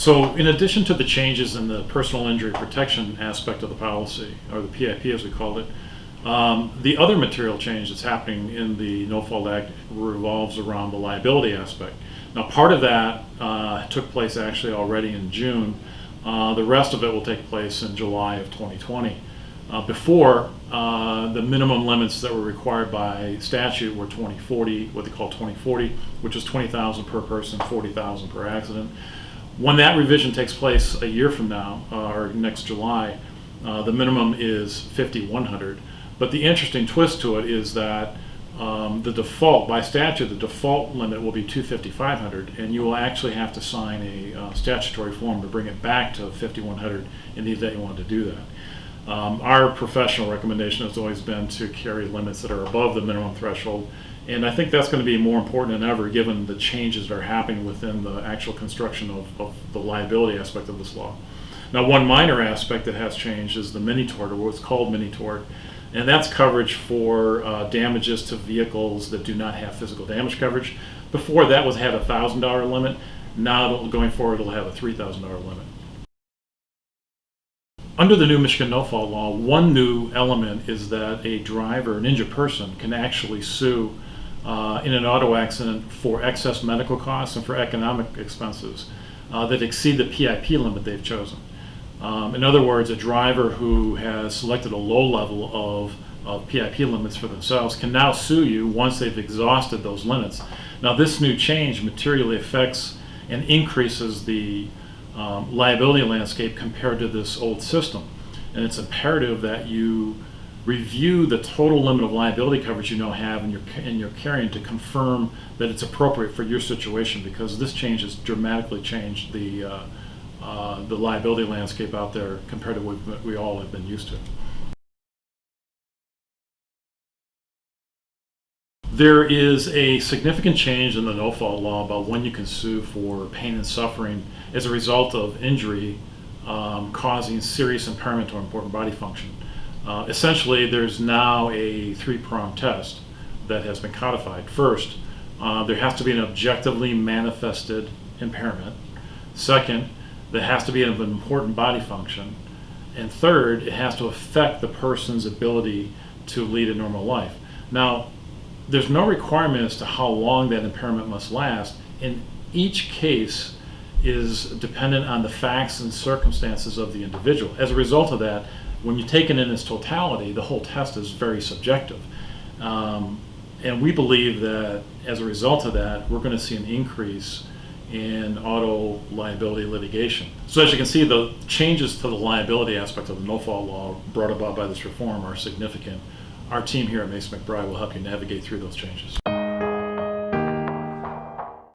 So in addition to the changes in the personal injury protection aspect of the policy, or the PIP as we called it, the other material change that's happening in the No Fault Act revolves around the liability aspect. Now, part of that took place actually already in June. The rest of it will take place in July of 2020. Before, the minimum limits that were required by statute were 2040, what they call 2040, which is 20,000 per person, 40,000 per accident. When that revision takes place a year from now, or next July, the minimum is 5,100. But the interesting twist to it is that the default, by statute, the default limit will be 2,500, and you will actually have to sign a statutory form to bring it back to 5,100 in the event you want to do that. Our professional recommendation has always been to carry limits that are above the minimum threshold, and I think that's going to be more important than ever given the changes that are happening within the actual construction of the liability aspect of this law. Now, one minor aspect that has changed is the mini-tort, or what's called mini-tort, and that's coverage for damages to vehicles that do not have physical damage coverage. Before, that had a $1,000 limit. Now, going forward, it'll have a $3,000 limit. Under the new Michigan no-fault law, one new element is that a driver, an injured person, can actually sue in an auto accident for excess medical costs and for economic expenses that exceed the PIP limit they've chosen. In other words, a driver who has selected a low level of PIP limits for themselves can now sue you once they've exhausted those limits. Now, this new change materially affects and increases the liability landscape compared to this old system. And it's imperative that you review the total limit of liability coverage you now have and you're carrying to confirm that it's appropriate for your situation, because this change has dramatically changed the liability landscape out there compared to what we all have been used to. There is a significant change in the no-fault law about when you can sue for pain and suffering as a result of injury causing serious impairment to important body function. Essentially, there's now a three-prong test that has been codified. First, there has to be an objectively manifested impairment. Second, there has to be an important body function. And third, it has to affect the person's ability to lead a normal life. Now, there's no requirement as to how long that impairment must last, and each case is dependent on the facts and circumstances of the individual. As a result of that, when you take it in its totality, the whole test is very subjective. And we believe that as a result of that, we're going to see an increase in auto liability litigation. So as you can see, the changes to the liability aspect of the no-fault law brought about by this reform are significant. Our team here at Mason-McBride will help you navigate through those changes.